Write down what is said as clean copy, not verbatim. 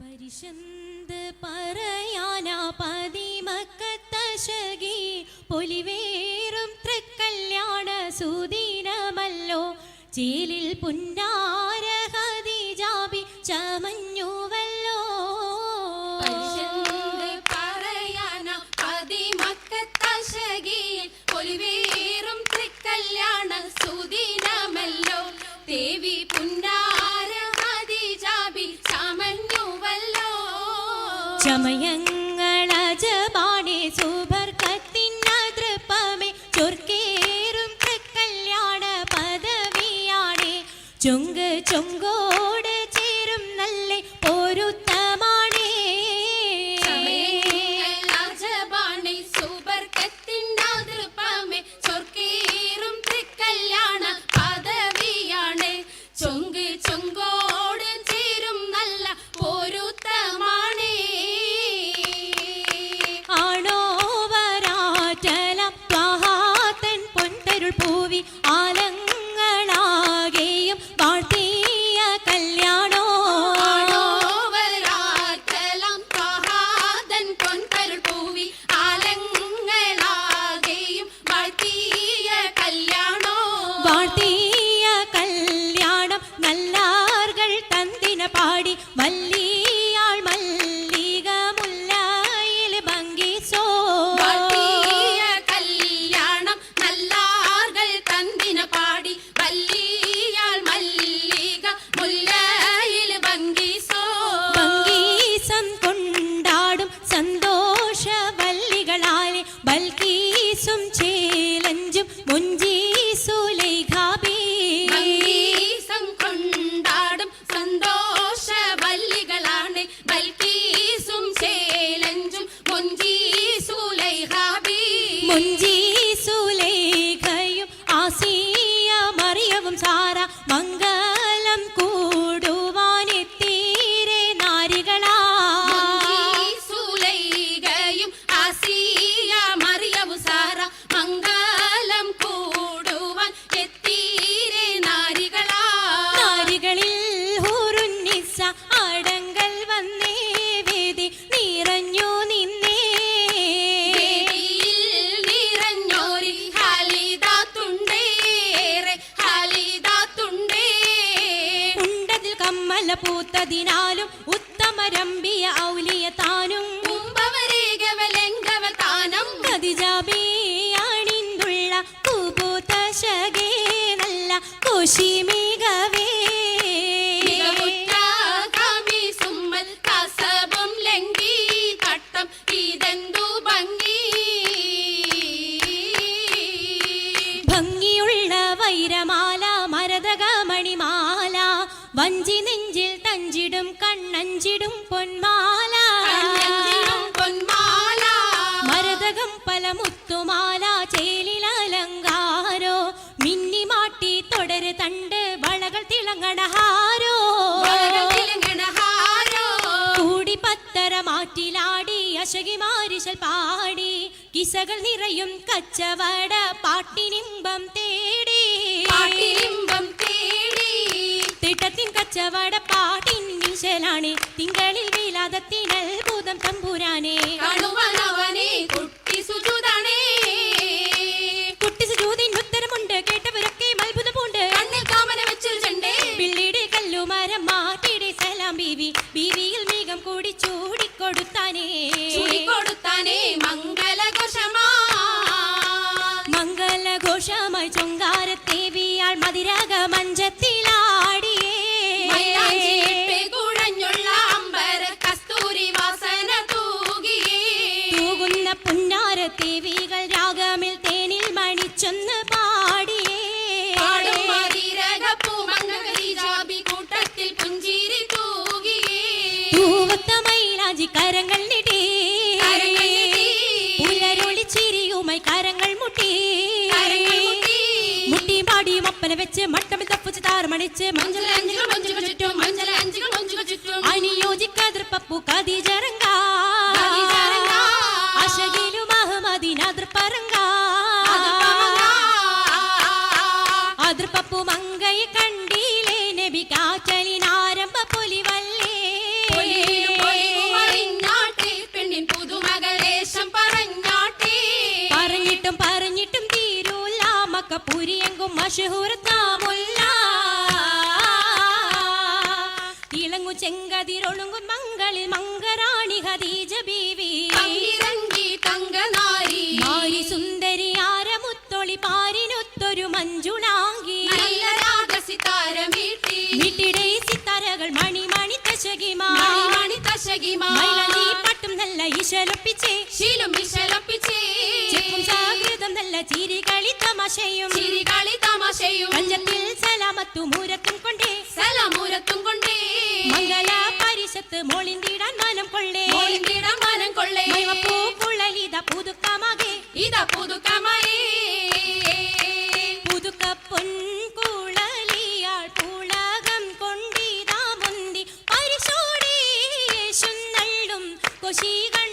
പരിശന്ത് പറയാനാ പതിമക്കത്തശകി പൊലിവേറും തൃക്കല്യാണ സുദിനമല്ലോ ചേലിൽ പുന്നാര ഖദീജാബി ചമഞ്ഞുവല്ലോ. പരിശന്ത് പറയാനാ പതിമക്കത്തശകി പൊലിവേറും തൃക്കല്യാണ സുദിനമല്ലോ ദേവി പുന്നാര ഖദീജാബി ചമഞ്ഞുവല്ലോ. ചമയങ്ങളജബാണേ സുബർക്കത്തിനതൃപ്പമേ ചൊർക്കേറും തൃക്കല്യാണ പദവിയാണേ ചൊങ്ക് ചൊങ്കോട് ചേരും നല്ല പൊരുത്തമാണേ. ചമയങ്ങളജബാണേ സുബർക്കത്തിനതൃപ്പമേ ചൊർക്കേറും തൃക്കല്യാണ പദവിയാണേ ചൊങ്ക് ചൊങ്കോട് ചേരും നല്ല പൊരുത്തമാണേ. പൂവി ആലങ്ങളാകെയും വാഴ്ത്തിയ കല്യാണോ പൊൻതരുൾ പൂവി ആലങ്ങളാകെയും വാഴ്ത്തിയ കല്യാണോ വാഴ്ത്തിയ കല്യാണം നല്ലാർകൾ തന്തിന പാടി വല്ലിയാൾ മല്ലിക മുല്ലയിൽ ഭംഗിസോ. വാഴ്ത്തിയ കല്യാണം നല്ലാർകൾ തന്തിന പാടി വല്ലിയാൾ മല്ലിക മുല്ലയിൽ ഭംഗിസോ. ഭംഗീസം കൊണ്ടാടും സന്തോഷവല്ലികളാലെ ബൽക്കീസും ചേലഞ്ചും മുഞ്ചീസുലൈഖാബി. ഭംഗീസം കൊണ്ടാടും സന്തോഷവല്ലികളാണ് ബൽക്കീസും ചേലഞ്ചും മുഞ്ചീസുലൈഖാബി. മുഞ്ചീസുലൈഖയും ആസിയ മറിയവും സാര മംഗലം കൂടുവാനെത്തീരെ നാരികളാ. മുഞ്ചീസുലൈഖയും ആസിയ മറിയവും സാര മംഗലം കൂടുവാൻ എത്തീരെ നാരികളാ. നാരികളിൽ ഹൂറുന്നിസ അടങ്കൽ വന്നേ വേദി നിറഞ്ഞു നിന്നേ. വേദിയിൽ നിറഞ്ഞോരി ഹാലിദാത്തുണ്ടേറെ ഹാലിദാത്തുണ്ടേ. ഉണ്ടതിൽ കമ്മല പൂത്തതിനാലും ഉത്തമരമ്പിയ ഔലിയ താനും കുംഭവരേഖവലെങ്കവ താനം ഖദീജാബി അണിന്തുള്ള പൂപൂത്ത ശകേ നല്ല കോശിമികവേ. മികവുറ്റ കമീസുമ്മൽ കസബും ലംഘി തട്ടം ഇതെന്തു ഭംഗി. ഭംഗിയുള്ള വൈരമാല മരതകമണിമാല വഞ്ചി നെഞ്ചിൽ തഞ്ചിടും കണ്ണഞ്ചിടും പൊന്മാല. കണ്ണഞ്ചിടും പൊന്മാല മരതകം പല മുത്തുമാല ചേലിലലങ്കാരോ മിന്നിമാട്ടി തുടര് തണ്ട് വളകൾ തിളങ്ങണഹാരോ. വളകൾ തിളങ്ങണഹാരോ. കൂടി പത്തര മാറ്റിലാടി അശകിമാരിശൽ പാടി കിസകൾ നിറയും കച്ചവട പാട്ടിനിമ്പം തേടി. പാട്ടിലിമ്പം തേടി തിട്ടത്തിൻ കച്ചവട പാട്ടിൻ നിശലാണ് തിങ്കളിൽ വിലാദത്തിനൽ ഭൂതം തമ്പുരാനെ. കാണുവാനവനെ കുട്ടി സുജൂദാണേ. കുട്ടി സുജൂദിന് ഉത്തരമുണ്ട് കേട്ടവരൊക്കെ അത്ഭുതമുണ്ട്. കണ്ണിൽ കാമന വെച്ചൊരു ചെണ്ടേ പിള്ളിയുടെ കല്ലുമരം മാറ്റിയുടെ സലാം ബീവി ബീവിയിൽ മേഘം കൂടി ചൂടിക്കൊടുത്താനേ. ചൂടിക്കൊടുത്താനേ മംഗലഘോഷമാ മംഗലഘോഷമായി ചൊങ്കാരത്തേവിയാൾ മതിരക മഞ്ചത്തിലാടിയേ. മൈലാഞ്ചിയിട്ട് കുഴഞ്ഞുള്ള അമ്പര കസ്തൂരി വാസന തൂകിയേ. തൂകുന്ന പുന്നാരത്തേവികൾ രാഗമിൽ തേനിൽ മണിച്ചൊന്ന് പാടിയേ. പാടും മതിരകപ്പൂമങ്ങ ഖദീജാബി കൂട്ടത്തിൽ പുഞ്ചിരി തൂകിയേ. തൂവത്ത മൈലാഞ്ചി കരങ്ങൾ നീട്ടി കരങ്ങൾ നീട്ടി. പുലരൊളി ചിരിയുമായി കരങ്ങൾ മുട്ടി. കരങ്ങൾ മുട്ടി. മുട്ടി പാടിയും ഒപ്പന വെച്ച് മട്ടമിൽ തപ്പുച്ച് താറുമണിച്ച് മഞ്ചലഞ്ചികൾ മഞ്ചുകൾ ചുറ്റും മഞ്ചലഞ്ചികൾ മഞ്ചുകൾ ചുറ്റും അനുയോജിക്കതിർപ്പപ്പു ഖദീജറങ്ക ഖദീജറങ്ക. അശകിലും അഹമ്മദിനതിർപ്പറങ്ക അതിർപ്പപ്പു മങ്കയെ കണ്ടില്ലേ നബി കാറ്റലിനാരംഭ പൊലിവല്ലേ. പറഞ്ഞിട്ടും പറഞ്ഞിട്ടും തീരൂല മക്കപ്പുരിയെങ്കും മഷഹൂർത്താമുല്ല ഇളങ്ങു ചെങ്കതിരൊളുങ്ങും മങ്ങളിൽ മങ്കറാണി ഖദീജ ബീവി തങ്കിരങ്കി തങ്കനാരി മാരി സുന്ദരി ആരമുത്തൊളി പാരിനൊത്തൊരു മഞ്ജുളാങ്കി നല്ല രാഗസിതാരമീട്ടി വീട്ടിടെ സിത്താരകൾ മണി തശകിമാ മണി തശകിമാ മൈലനി പട്ടും നല്ല ഇശലൊപ്പിച്ചേ ശീലും വിശലപ്പിച്ചേ ചെപ്പും സാകൃതം നല്ല ചിരികളി തമാശയും ചിരികളി തമാശയും കഞ്ചത്തിൽ സലാമത്തും മൂരത്തും കൊണ്ടേ സലാമൂരത്തും കൊണ്ടേ മംഗല പരിഷത്ത് മോളിന്തിടാൻ മനം കൊള്ളേ മോളിന്തിടാൻ മനം കൊള്ളേ പൂക്കുഴലിത പുതുക്കമാകെ ഇതാ പുതുക്കമയേ പുതുക്ക പൊൻകുഴലിയാൾ പുളകം കൊണ്ടിതാ മുന്തി പരിശോടി യേശുന്നള്ളും കൊശികൾ